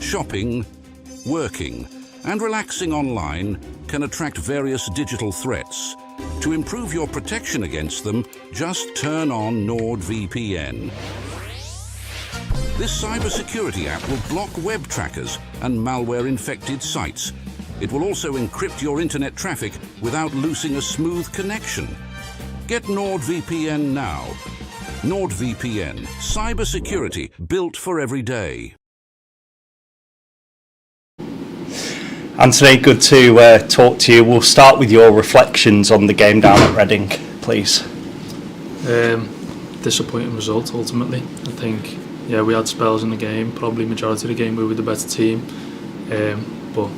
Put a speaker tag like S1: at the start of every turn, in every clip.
S1: shopping, working, and relaxing online can attract various digital threats. To improve your protection against them, just turn on NordVPN. This cybersecurity app will block web trackers and malware-infected sites. It will also encrypt your internet traffic without losing a smooth connection. Get NordVPN now. NordVPN, cybersecurity built for every day.
S2: Anthony, good to talk to you. We'll start with your reflections on the game down at Reading, please.
S3: Disappointing result, ultimately. I think, we had spells in the game. Probably majority of the game we were the better team. But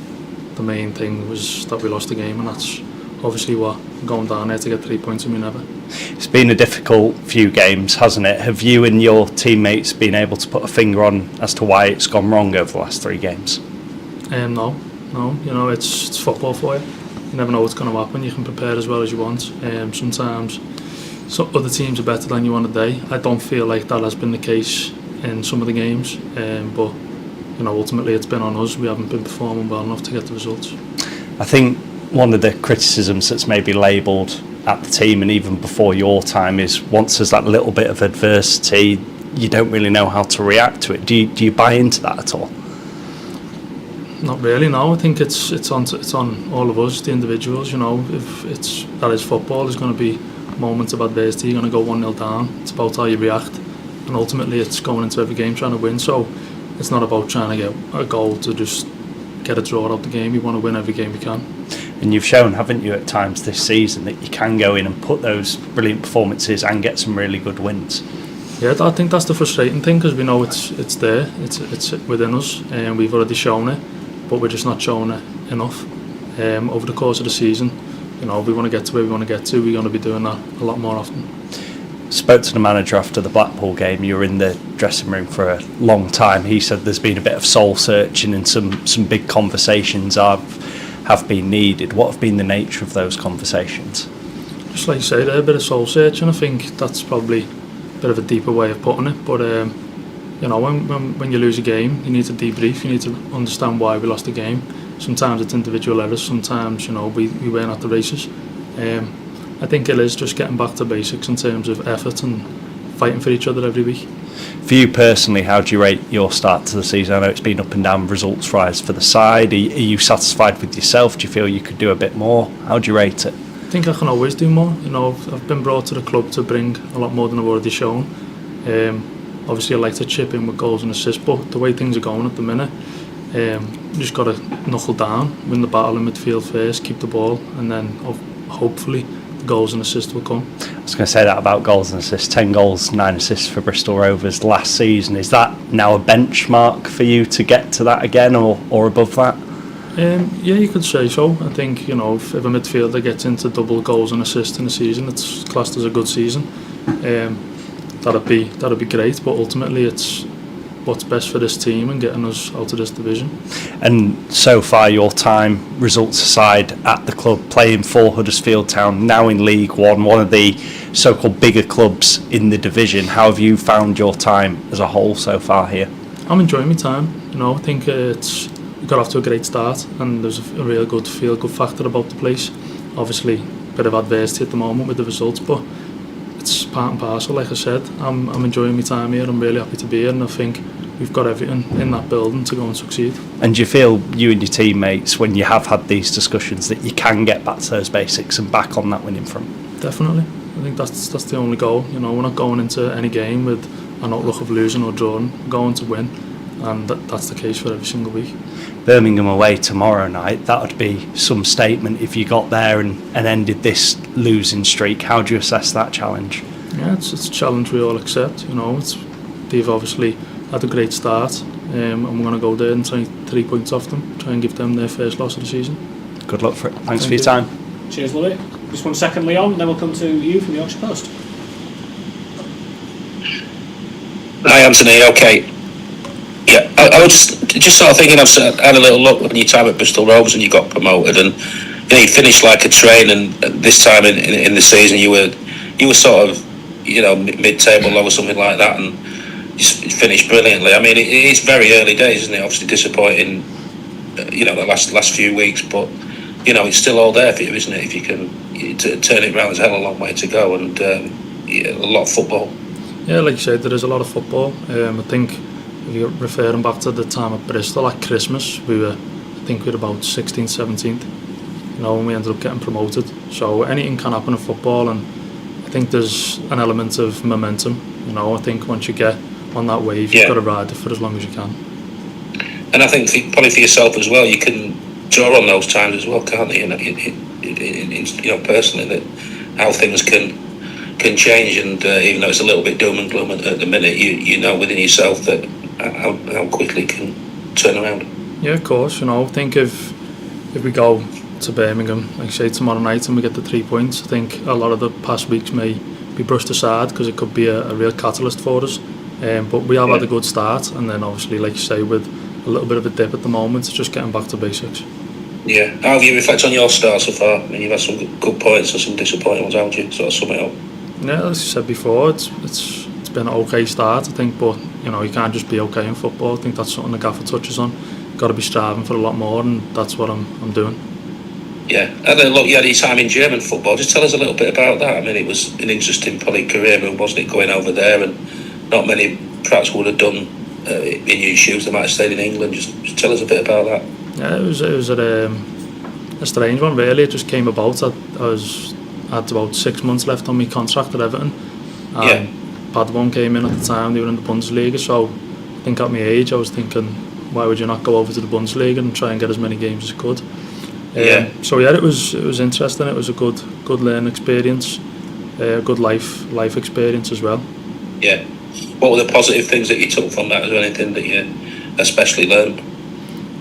S3: the main thing was that we lost the game, and that's obviously what going down there to get 3 points and we never.
S2: It's been a difficult few games, hasn't it? Have you and your teammates been able to put a finger on as to why it's gone wrong over the last 3 games?
S3: No. It's football for you. You never know what's going to happen. You can prepare as well as you want. Sometimes other teams are better than you on the day. I don't feel like that has been the case in some of the games. But ultimately it's been on us. We haven't been performing well enough to get the results.
S2: I think one of the criticisms that's maybe labelled at the team and even before your time is once there's that little bit of adversity, you don't really know how to react to it. Do you buy into that at all?
S3: Not really, no. I think it's on all of us, the individuals. If that is football, there's going to be moments of adversity. You're going to go 1-0 down. It's about how you react, and ultimately it's going into every game trying to win. So it's not about trying to get a goal to just get a draw out the game. You want to win every game you can.
S2: And you've shown, haven't you, at times this season that you can go in and put those brilliant performances and get some really good wins.
S3: Yeah, I think that's the frustrating thing, because we know it's there, it's within us, and we've already shown it, but we're just not showing it enough. Over the course of the season, we want to get to where we want to get to. We're going to be doing that a lot more often.
S2: Spoke to the manager after the Blackpool game. You were in the dressing room for a long time. He said there's been a bit of soul searching and some big conversations have been needed. What have been the nature of those conversations?
S3: Just like you say there, a bit of soul searching. I think that's probably a bit of a deeper way of putting it, but when you lose a game, you need to debrief, you need to understand why we lost the game. Sometimes it's individual errors, sometimes we weren't at the races. I think it is just getting back to basics in terms of effort and fighting for each other every week.
S2: For you personally, how do you rate your start to the season? I know it's been up and down results-wise for the side. Are you satisfied with yourself? Do you feel you could do a bit more? How do you rate it?
S3: I think I can always do more. I've been brought to the club to bring a lot more than I've already shown. Obviously I like to chip in with goals and assists, but the way things are going at the minute, you just got to knuckle down, win the battle in midfield first, keep the ball, and then hopefully the goals and assists will come.
S2: I was going to say that about goals and assists. 10 goals, 9 assists for Bristol Rovers last season. Is that now a benchmark for you to get to that again or above that?
S3: Yeah, you could say so. I think if a midfielder gets into double goals and assists in a season, it's classed as a good season. That'd be great, but ultimately it's what's best for this team and getting us out of this division.
S2: And so far, your time, results aside, at the club, playing for Huddersfield Town, now in League One, one of the so-called bigger clubs in the division. How have you found your time as a whole so far here? I'm
S3: enjoying my time. I think we got off to a great start, and there's a real good feel-good factor about the place. Obviously, a bit of adversity at the moment with the results, but it's part and parcel. Like I said, I'm enjoying my time here. I'm really happy to be here, and I think we've got everything in that building to go and succeed. And do you feel, you and your teammates, when you have had these discussions, that you can get back to those basics and back on that winning front? Definitely. I think that's the only goal. We're not going into any game with an outlook of losing or drawing. We're going to win, and that's the case for every single week. Birmingham away tomorrow night, that would be some statement if you got there and ended this losing streak. How do you assess that challenge? Yeah, it's a challenge we all accept. They've obviously had a great start, and we're going to go there and try 3 points off them, try and give them their first loss of the season. Good luck for it. Thanks for your time.
S4: Cheers, Louis. Just 1 second, Leon, then we'll come to you from the Yorkshire Post.
S5: Hi, Anthony. Okay. Yeah, I was just sort of thinking. I've had a little look at your time at Bristol Rovers when you got promoted, and you finished like a train. And this time in the season, you were sort of mid-table or something like that. And he's finished brilliantly. I mean, it is very early days, isn't it? Obviously disappointing, the last few weeks, but it's still all there for you, isn't it? If you can turn it around, there's a hell of a long way to go, and a lot of football.
S3: Yeah, like you said, there is a lot of football. I think if you're referring back to the time at Bristol at Christmas, we were about 16th, 17th, when we ended up getting promoted. So anything can happen in football, and I think there's an element of momentum. I think once you get on that wave, you've got to ride it for as long as you can.
S5: And I think probably for yourself as well, you can draw on those times as well, can't you? Personally, that how things can change, and even though it's a little bit doom and gloom at the minute, you know within yourself that how quickly it can turn around.
S3: Yeah, of course. I think if we go to Birmingham, like I say, tomorrow night, and we get the 3 points, I think a lot of the past weeks may be brushed aside because it could be a real catalyst for us. But we have had a good start, and then obviously, like you say, with a little bit of a dip at the moment, it's just getting back to basics.
S5: Yeah. How have you reflected on your start so far? I mean, you've had some good points and some disappointing ones, haven't you? Sort of sum it up.
S3: Yeah, as I said before, it's been an okay start, I think, but you can't just be okay in football. I think that's something the gaffer touches on. Got to be striving for a lot more, and that's what I'm doing.
S5: Yeah, and then look, you had your time in German football. Just tell us a little bit about that. I mean, it was an interesting probably career move, wasn't it, going over there, and not many perhaps would have done in your shoes. They might have stayed in England. Just tell us a bit about that.
S3: Yeah, it was a strange one, really. It just came about. I had about 6 months left on my contract at Everton. And Paderborn came in at the time. They were in the Bundesliga, so I think at my age I was thinking, why would you not go over to the Bundesliga and try and get as many games as you could? So yeah, it was interesting. It was a good learning experience, a good life experience as well.
S5: Yeah. What were the positive things that you took from that? Is there anything that you especially learned?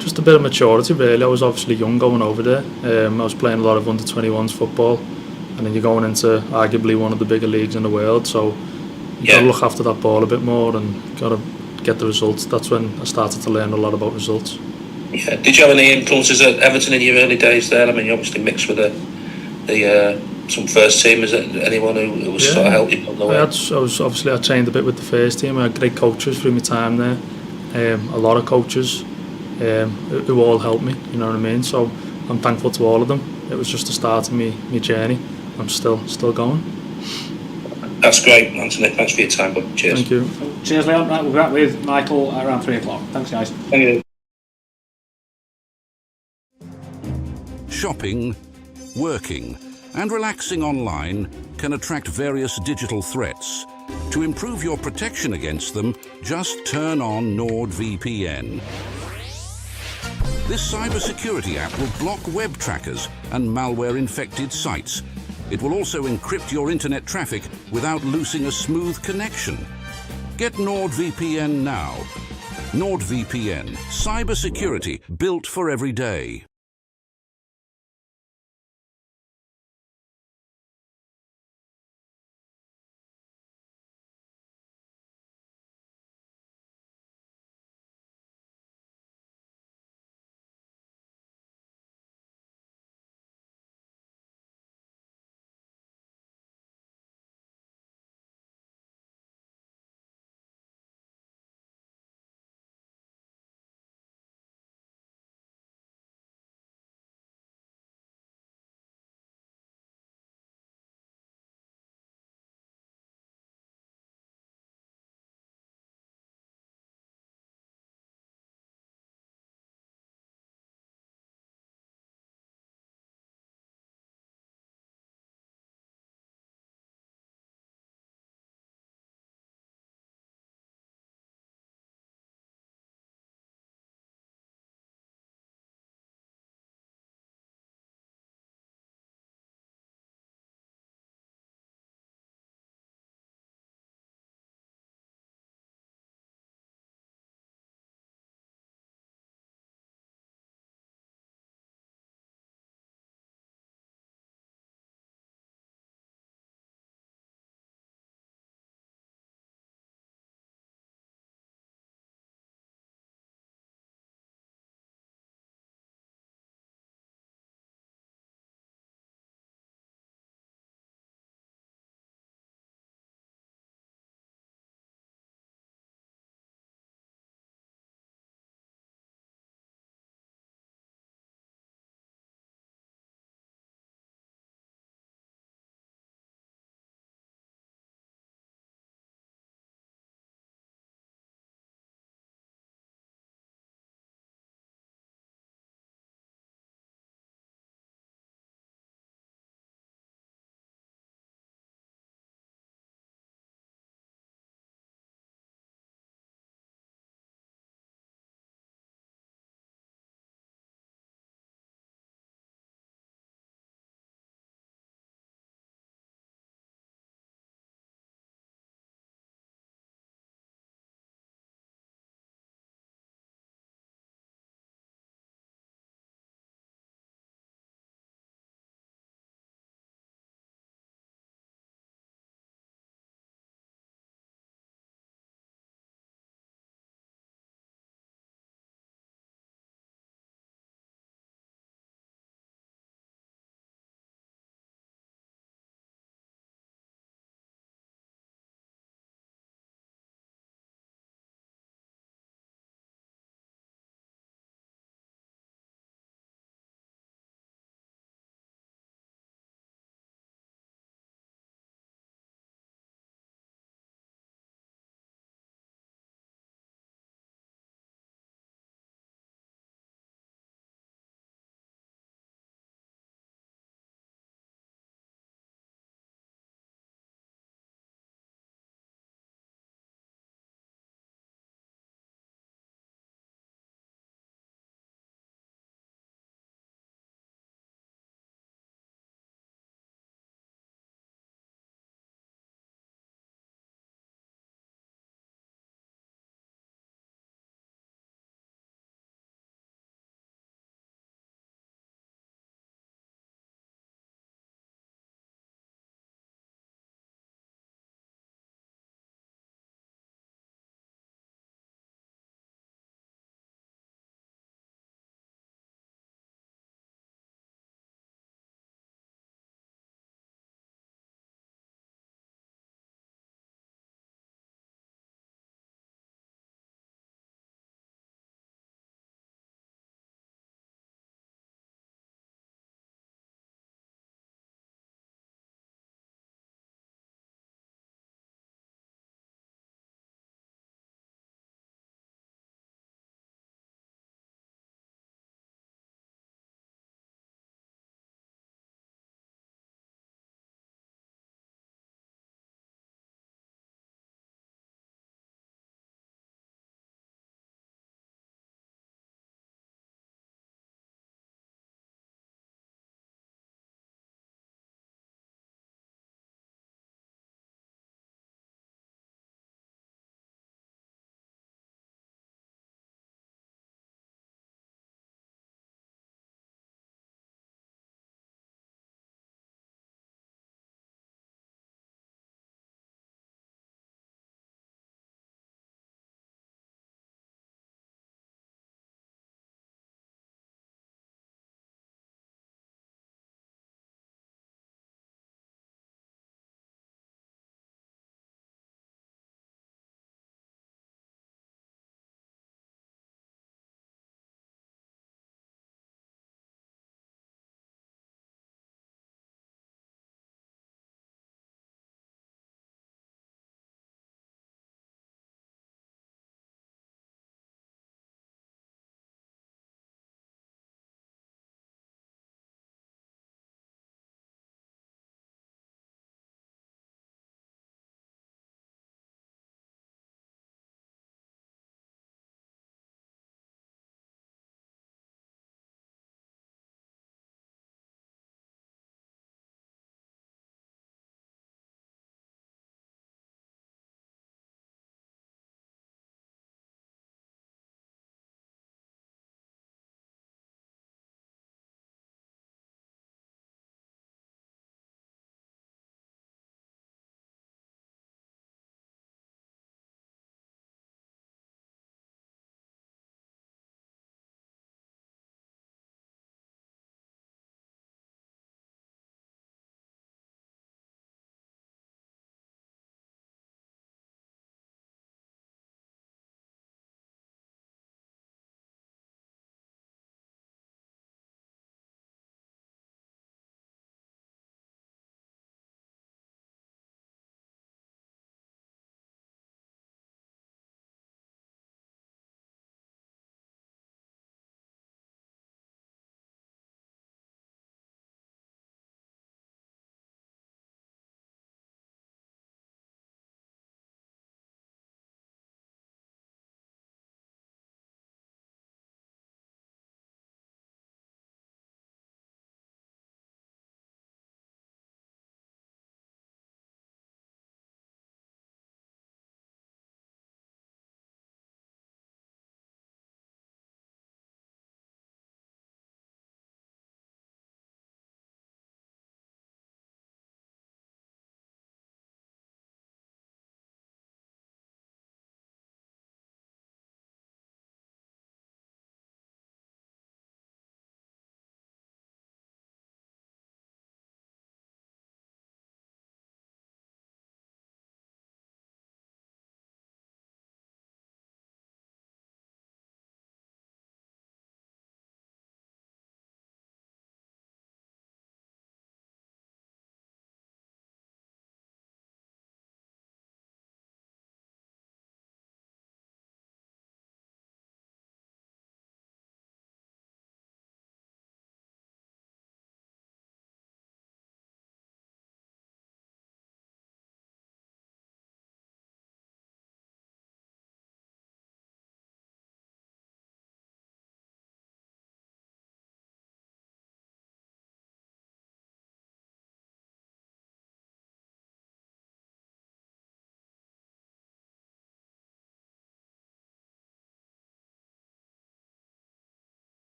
S3: Just a bit of maturity, really. I was obviously young going over there. I was playing a lot of under-21s football, and then you're going into arguably one of the bigger leagues in the world, so you've got to look after that ball a bit more and got to get the results. That's when I started to learn a lot about results. Yeah.
S5: Did you have any influences at Everton in your early days there? I mean, you obviously mixed with some first team. Is there anyone who was sort of helped you on the way?
S3: I trained a bit with the first team. I had great coaches through my time there. A lot of coaches who all helped me. You know what I mean? So I'm thankful to all of them. It was just the start of my journey. I'm still going.
S5: That's great, Anthony. Thanks for your time, bud. Cheers.
S3: Thank you.
S4: Cheers, Leon. Right, we'll be back with Michael around 3 o'clock. Thanks, guys.
S5: Thank you.
S1: Shopping, working, and relaxing online can attract various digital threats. To improve your protection against them, just turn on NordVPN. This cybersecurity app will block web trackers and malware-infected sites. It will also encrypt your internet traffic without losing a smooth connection. Get NordVPN now. NordVPN, cybersecurity built for every day.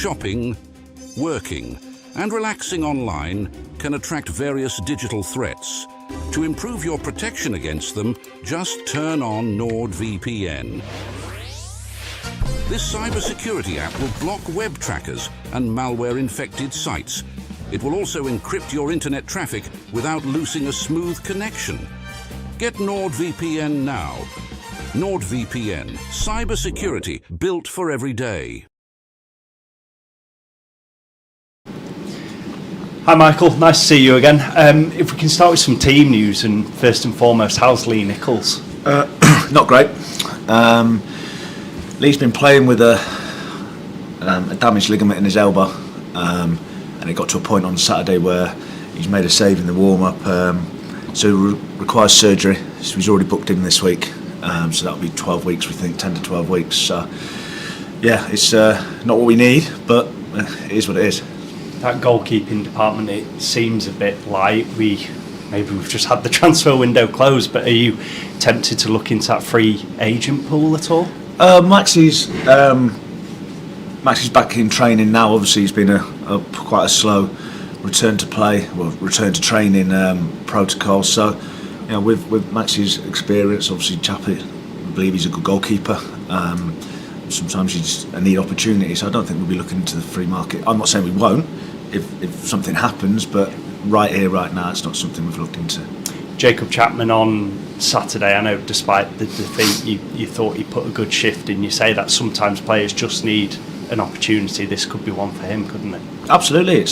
S1: shopping, working, and relaxing online can attract various digital threats. To improve your protection against them, just turn on NordVPN. This cybersecurity app will block web trackers and malware-infected sites. It will also encrypt your internet traffic without losing a smooth connection. Get NordVPN now. NordVPN, cybersecurity built for every day.
S2: Hi Michael, nice to see you again. If we can start with some team news, and first and foremost, how's Lee Nichols?
S6: Not great. Lee's been playing with a damaged ligament in his elbow, and it got to a point on Saturday where he's made a save in the warm-up, so requires surgery. So he's already booked in this week, so that'll be 12 weeks, we think, 10 to 12 weeks. So yeah, it's not what we need, but it is what it is.
S2: That goalkeeping department, it seems a bit light. Maybe we've just had the transfer window closed, but are you tempted to look into that free agent pool at all?
S6: Maxie's back in training now. Obviously, he's been quite a slow return to play, return to training protocol. So, you know, with Maxie's experience, obviously, Chappie, I believe he's a good goalkeeper. Sometimes you just need opportunities. So I don't think we'll be looking into the free market. I'm not saying we won't if something happens, but right here, right now, it's not something we've looked into.
S2: Jacob Chapman on Saturday, I know despite the defeat, you thought he put a good shift in. You say that sometimes players just need an opportunity. This could be one for him, couldn't it?
S6: Absolutely. It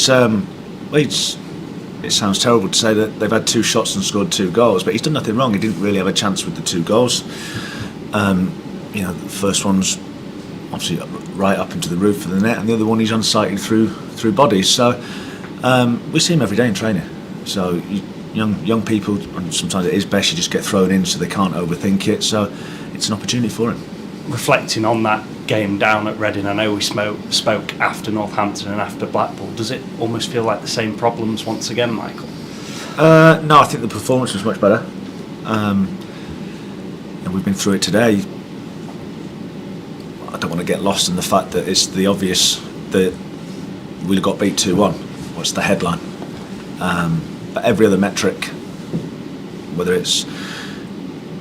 S6: sounds terrible to say that they've had 2 shots and scored 2 goals, but he's done nothing wrong. He didn't really have a chance with the 2 goals. You know, the first one's obviously right up into the roof of the net, and the other one he's unsighted through bodies. So we see him every day in training. So young people, and sometimes it is best you just get thrown in so they can't overthink it. So it's an opportunity for him.
S2: Reflecting on that game down at Reading, I know we spoke after Northampton and after Blackpool. Does it almost feel like the same problems once again, Michael?
S6: No, I think the performance was much better. And we've been through it today. I don't want to get lost in the fact that it's the obvious that we got beat 2-1. What's the headline? But every other metric, whether it's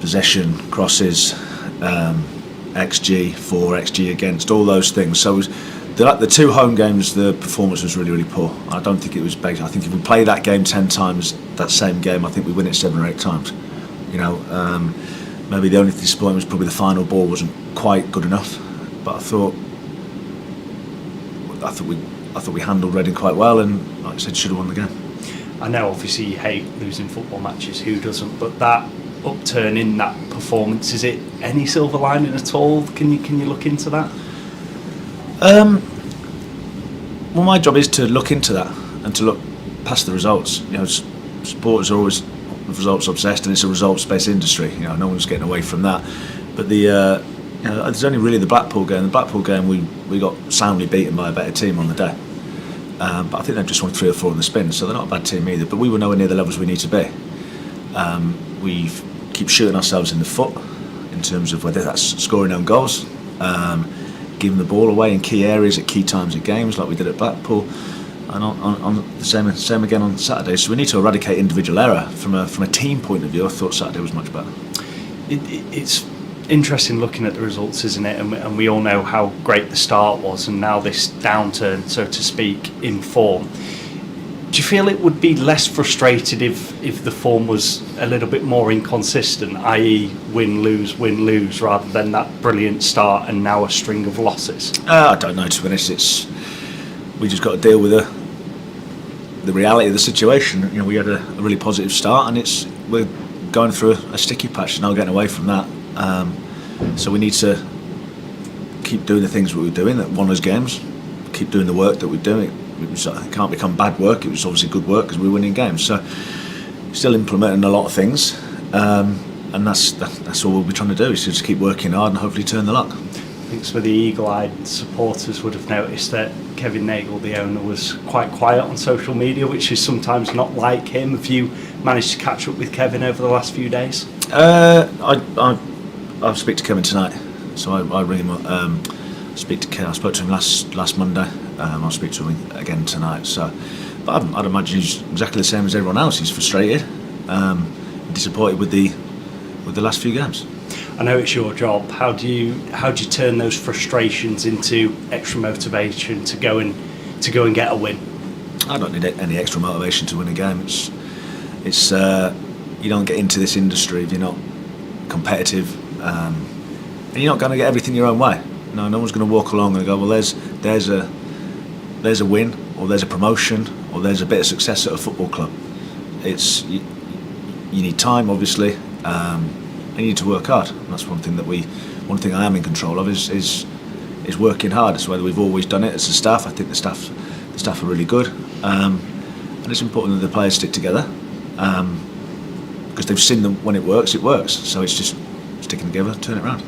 S6: possession, crosses, XG for, XG against, all those things. So the 2 home games, the performance was really, really poor. I don't think it was based. I think if we play that game 10 times, that same game, I think we win it 7 or 8 times. You know, maybe the only disappointment was probably the final ball wasn't quite good enough. But I thought we handled Reading quite well, and like I said, should have won the game.
S2: I know obviously you hate losing football matches, who doesn't, but that upturn in that performance, is it any silver lining at all? Can you look into that?
S6: Well, my job is to look into that and to look past the results. You know, supporters are always results obsessed, and it's a results based industry. You know, no one's getting away from that. But you know, there's only really the Blackpool game. The Blackpool game, we got soundly beaten by a better team on the day. But I think they've just won 3 or 4 on the spin, so they're not a bad team either. But we were nowhere near the levels we need to be. We keep shooting ourselves in the foot in terms of whether that's scoring own goals, giving the ball away in key areas at key times of games, like we did at Blackpool, and on the same again on Saturday. So we need to eradicate individual error from a team point of view. I thought Saturday was much better.
S2: It's interesting looking at the results, isn't it? And we all know how great the start was, and now this downturn, so to speak, in form. Do you feel it would be less frustrated if the form was a little bit more inconsistent, i.e. win, lose, rather than that brilliant start and now a string of losses?
S6: I don't know, to be honest. We just got to deal with the reality of the situation. You know, we had a really positive start, and we're going through a sticky patch now, getting away from that. So we need to keep doing the things we were doing that won us games, keep doing the work that we're doing. It can't become bad work. It was obviously good work because we were winning games. So still implementing a lot of things, and that's all we'll be trying to do, is just keep working hard and hopefully turn the luck.
S2: I think some of the eagle-eyed supporters would have noticed that Kevin Nagle, the owner, was quite quiet on social media, which is sometimes not like him. Have you managed to catch up with Kevin over the last few days?
S6: I'll speak to Kevin tonight, so I ring him up. I spoke to him last Monday. I'll speak to him again tonight. So, but I'd imagine he's exactly the same as everyone else. He's frustrated, disappointed with the last few games.
S2: I know it's your job. How do you turn those frustrations into extra motivation to go and get a win? I
S6: don't need any extra motivation to win a game. It's you don't get into this industry if you're not competitive, and you're not going to get everything your own way. No one's going to walk along and go, well, there's a win, or there's a promotion, or there's a bit of success at a football club. It's you need time, obviously, and you need to work hard. And that's one thing I am in control of is working hard. It's whether we've always done it as a staff. I think the staff are really good, and it's important that the players stick together, because they've seen them when it works. So it's just sticking together, turn it around.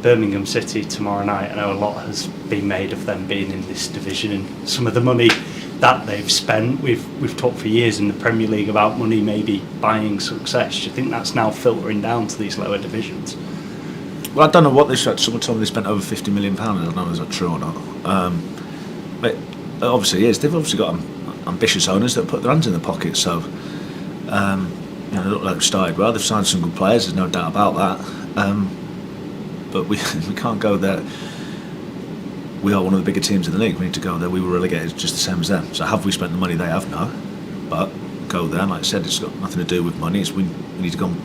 S2: Birmingham City tomorrow night. I know a lot has been made of them being in this division and some of the money that they've spent. We've talked for years in the Premier League about money maybe buying success. Do you think that's now filtering down to these lower divisions?
S6: Well, I don't know what they spent. Someone told me they spent over £50 million. I don't know if that's true or not. But it obviously is. They've obviously got ambitious owners that put their hands in their pockets. So they look like they've started well. They've signed some good players. There's no doubt about that. But we can't go there. We are one of the bigger teams in the league. We need to go there. We were relegated just the same as them. So have we spent the money they have? No. But go there. Like I said, it's got nothing to do with money. We need to go and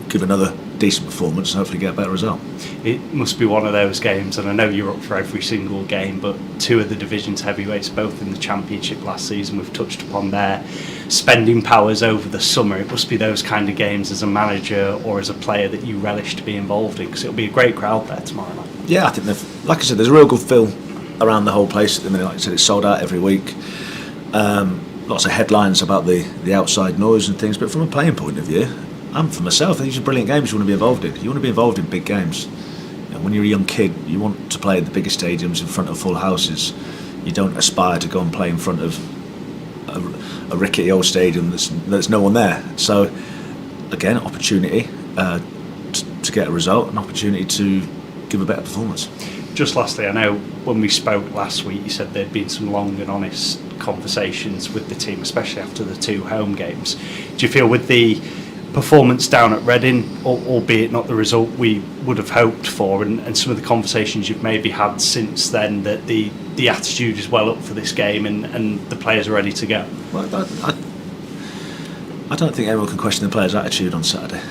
S6: give another decent performance and hopefully get a better result.
S2: It must be one of those games, and I know you're up for every single game, but two of the division's heavyweights, both in the Championship last season, we've touched upon their spending powers over the summer. It must be those kind of games as a manager or as a player that you relish to be involved in, because it'll be a great crowd there tomorrow night.
S6: Yeah, I think like I said, there's a real good feel around the whole place at the minute. Like I said, it's sold out every week. Lots of headlines about the outside noise and things, but from a playing point of view, and for myself, these are brilliant games you want to be involved in. You want to be involved in big games. When you're a young kid, you want to play at the biggest stadiums in front of full houses. You don't aspire to go and play in front of a rickety old stadium that's no one there. So, again, opportunity to get a result, an opportunity to give a better performance.
S2: Just lastly, I know when we spoke last week, you said there'd been some long and honest conversations with the team, especially after the two home games. Do you feel with the performance down at Reading, albeit not the result we would have hoped for, and some of the conversations you've maybe had since then, that the attitude is well up for this game and the players are ready to go?
S6: Well, I don't think anyone can question the players' attitude on Saturday.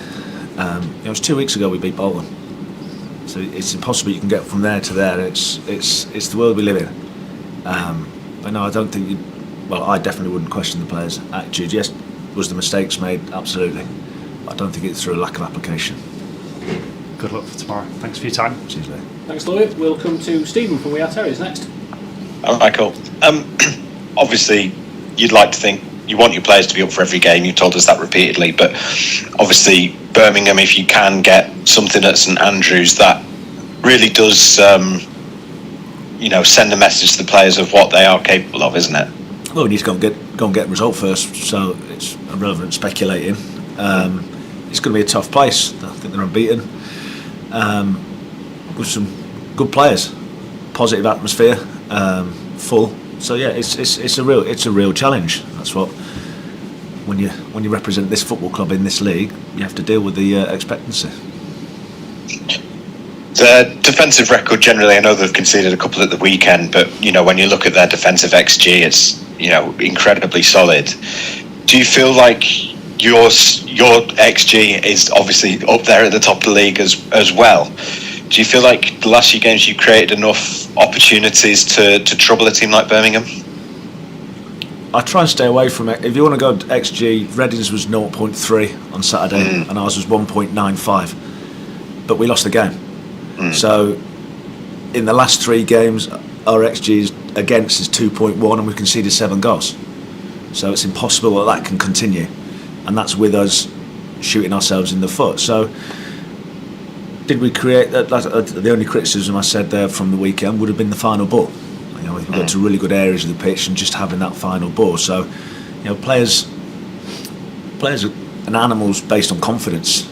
S6: It was 2 weeks ago we beat Bolton, so it's impossible you can get from there to there. It's the world we live in. But no, I don't think I definitely wouldn't question the players' attitude. Yes, was the mistakes made? Absolutely. I don't think it's through a lack of application.
S2: Good luck for tomorrow. Thanks for your time.
S6: Cheers, mate.
S4: Thanks, Lloyd. We'll come to Stephen from We Are Terriers next.
S7: All right, cool. Obviously, you'd like to think you want your players to be up for every game. You've told us that repeatedly. But obviously, Birmingham, if you can get something at St Andrews, that really does, send a message to the players of what they are capable of, isn't it?
S6: Well, we need to go and get a result first. So it's irrelevant speculating. It's going to be a tough place. I think they're unbeaten, with some good players, positive atmosphere, full. So yeah, it's a real challenge. That's what when you represent this football club in this league, you have to deal with the expectancy.
S7: The defensive record generally, I know they've conceded a couple at the weekend, but when you look at their defensive XG, it's incredibly solid. Do you feel like your XG is obviously up there at the top of the league as well? Do you feel like the last few games you created enough opportunities to trouble a team like Birmingham?
S6: I try and stay away from it. If you want to go XG, Reading's was 0.3 on Saturday and ours was 1.95, but we lost the game. So in the last 3 games, our XG against is 2.1 and we've conceded 7 goals. So it's impossible that can continue, and that's with us shooting ourselves in the foot. So did we create that? The only criticism I said there from the weekend would have been the final ball. We got to really good areas of the pitch and just having that final ball. So players are animals based on confidence,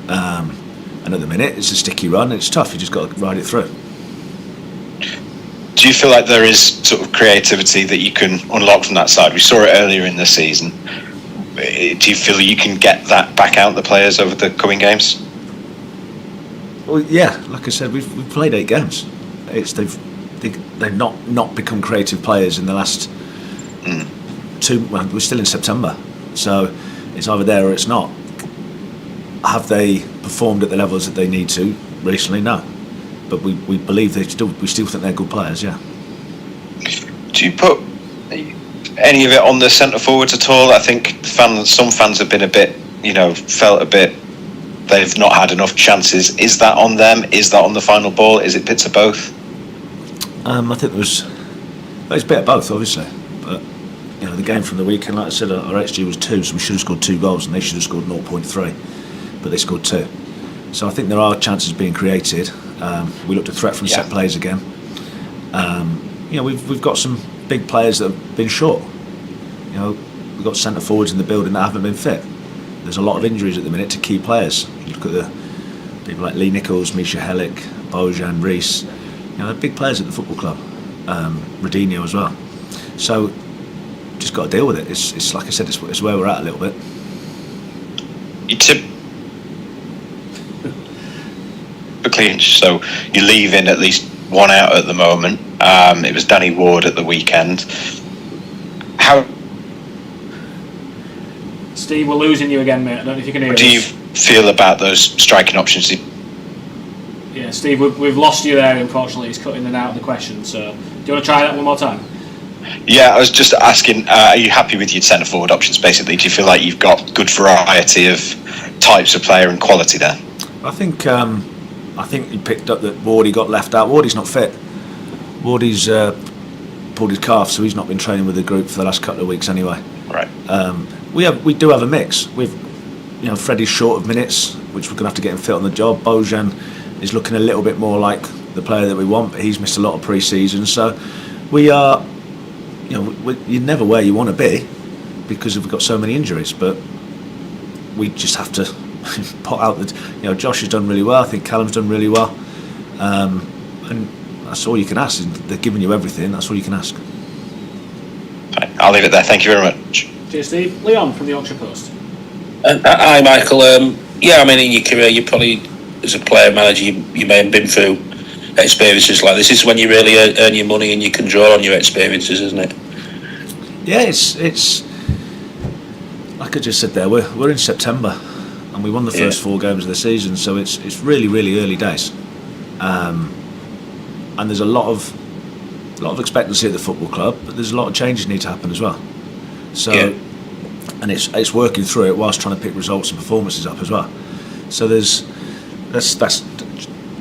S6: and at the minute it's a sticky run. It's tough. You just got to ride it through.
S7: Do you feel like there is sort of creativity that you can unlock from that side? We saw it earlier in the season. Do you feel you can get that back out the players over the coming games?
S6: Well, yeah, like I said, we've played 8 games. They've not become creative players in the last 2. Well, we're still in September, so it's either there or it's not. Have they performed at the levels that they need to recently? No, but we believe we still think they're good players. Yeah.
S7: Do you put any of it on the centre forwards at all? I think some fans have been a bit, felt a bit. They've not had enough chances. Is that on them? Is that on the final ball? Is it bits of both?
S6: I think it's a bit of both, obviously. But the game from the weekend, like I said, our XG was 2, so we should have scored 2 goals, and they should have scored 0.3, but they scored 2. So I think there are chances being created. We looked at threat from set plays again. We've got some big players that have been short. We've got centre forwards in the building that haven't been fit. There's a lot of injuries at the minute to key players. You look at the people like Lee Nichols, Misha Helik, Bojan, Rees. They're big players at the football club. Rodinho as well. So just got to deal with it. It's like I said, it's where we're at a little bit.
S7: Typically, so you're leaving at least one out at the moment. It was Danny Ward at the weekend. How
S4: Steve, we're losing you again, mate. I don't know if you can hear us.
S7: do you feel about those striking options?
S4: Yeah, Steve, we've lost you there, unfortunately. He's cutting in and out of the question, so do you want to try that one more time?
S7: Yeah, I was just asking, are you happy with your centre forward options, basically? Do you feel like you've got good variety of types of player and quality there?
S6: I think you picked up that Wardy got left out. Wardy's not fit. Wardy's pulled his calf, so he's not been training with the group for the last couple of weeks anyway.
S7: Right.
S6: We do have a mix. Freddie's short of minutes, which we're going to have to get him fit on the job. Bojan is looking a little bit more like the player that we want, but he's missed a lot of pre-season. So we are, you're never where you want to be because we've got so many injuries. But we just have to put out Josh has done really well. I think Callum's done really well, and that's all you can ask. They're giving you everything. That's all you can ask.
S7: I'll leave it there. Thank you very much.
S4: Cheers, Steve. Leon from the Yorkshire Post.
S5: Hi, Michael. In your career, you probably, as a player manager, you may have been through experiences like this. This is when you really earn your money and you can draw on your experiences, isn't it?
S6: Yeah, it's like I just said there. We're in September, and we won the first 4 games of the season, so it's really, really early days, and there's a lot of expectancy at the football club, but there's a lot of changes need to happen as well. So, and it's working through it whilst trying to pick results and performances up as well. So that's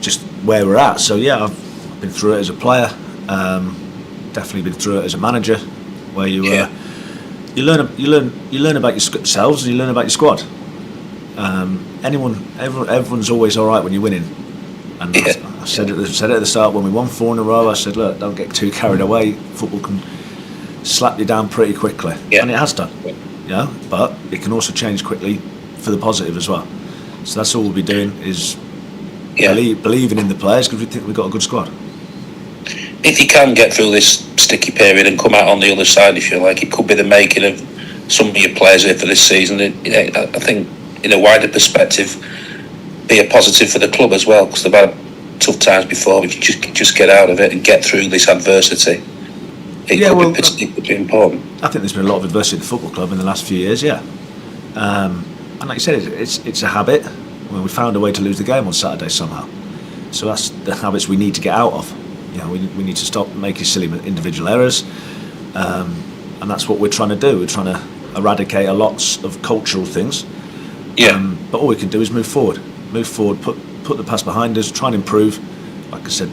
S6: just where we're at. So yeah, I've been through it as a player, definitely been through it as a manager, where you learn about yourselves and you learn about your squad. Everyone's always all right when you're winning. And I said it at the start when we won 4 in a row. I said, look, don't get too carried away. Football can slap you down pretty quickly, and it has done. But it can also change quickly for the positive as well. So that's all we'll be doing is believing in the players because we think we've got a good squad.
S5: If you can get through this sticky period and come out on the other side, if you like, it could be the making of some of your players here for this season. I think, in a wider perspective, be a positive for the club as well, because they've had tough times before. If you just get out of it and get through this adversity, it could be important.
S6: I think there's been a lot of adversity at the football club in the last few years, and like you said, it's a habit. We found a way to lose the game on Saturday somehow, so that's the habits we need to get out of. We need to stop making silly individual errors, and that's what we're trying to do. We're trying to eradicate a lots of cultural things. But all we can do is move forward, put the past behind us, try and improve. Like I said,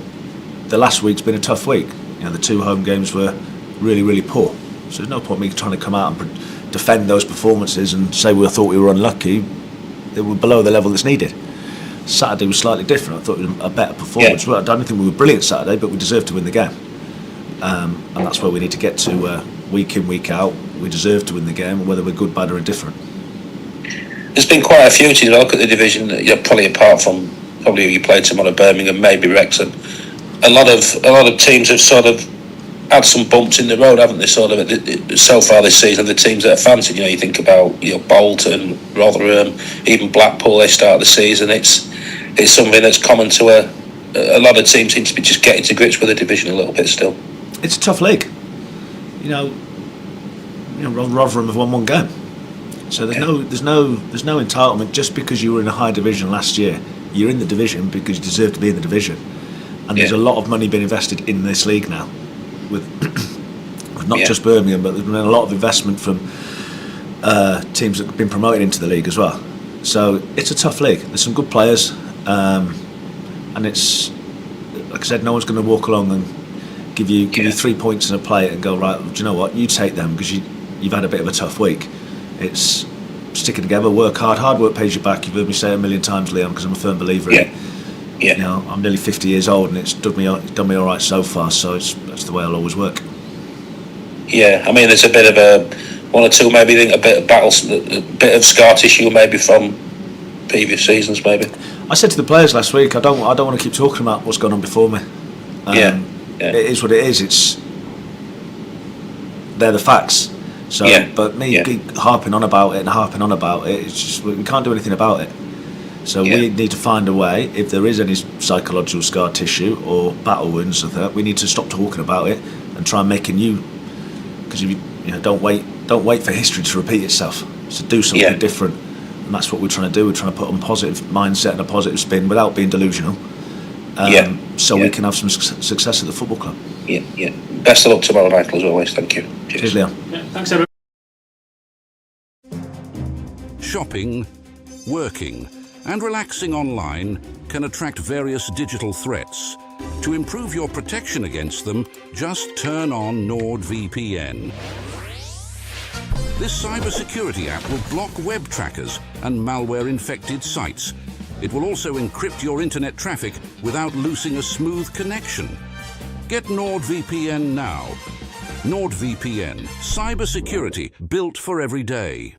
S6: the last week's been a tough week. The 2 home games were really, really poor. So there's no point me trying to come out and defend those performances and say we thought we were unlucky. They were below the level that's needed. Saturday was slightly different. I thought it was a better performance. I don't think we were brilliant Saturday, but we deserved to win the game. And that's where we need to get to week in, week out. We deserve to win the game, whether we're good, bad or indifferent.
S5: There's been quite a few teams. I look at the division, probably apart from who you played tomorrow, Birmingham, maybe Wrexham. a lot of teams have sort of had some bumps in the road, haven't they? Sort of so far this season, the teams that are fancied. You think about Bolton, Rotherham, even Blackpool. They start the season. It's something that's common to a lot of teams. Seem to be just getting to grips with the division a little bit still.
S6: It's a tough league. Rotherham have won one game, so there's no entitlement just because you were in a high division last year. You're in the division because you deserve to be in the division, and there's a lot of money being invested in this league now, with not just Birmingham, but there's been a lot of investment from teams that have been promoted into the league as well. So it's a tough league. There's some good players, and it's like I said, no one's going to walk along and give you 3 points in a plate and go, right, do you know what, you take them because you've had a bit of a tough week. It's sticking together, work hard. Hard work pays you back. You've heard me say it a million times, Leon, because I'm a firm believer in it. I'm nearly 50 years old and it's done me all right so far, so that's the way I'll always work. Yeah, I mean, there's a bit of one or two, maybe a bit of battles, a bit of scar tissue maybe from previous seasons maybe. I said to the players last week, I don't want to keep talking about what's gone on before me. It is what it is. They're the facts. So, but me keep harping on about it, it's just we can't do anything about it. So we need to find a way. If there is any psychological scar tissue or battle wounds or that, we need to stop talking about it and try and make a new. Because if you don't wait for history to repeat itself. So do something different, and that's what we're trying to do. We're trying to put on positive mindset and a positive spin without being delusional. So we can have some success at the football club. Best of luck tomorrow, Michael, as always. Thank you. Cheers, Leon.
S4: Thanks, everyone.
S1: Shopping, working, and relaxing online can attract various digital threats. To improve your protection against them, just turn on NordVPN. This cybersecurity app will block web trackers and malware-infected sites. It will also encrypt your internet traffic without losing a smooth connection. Get NordVPN now. NordVPN, cybersecurity built for every day.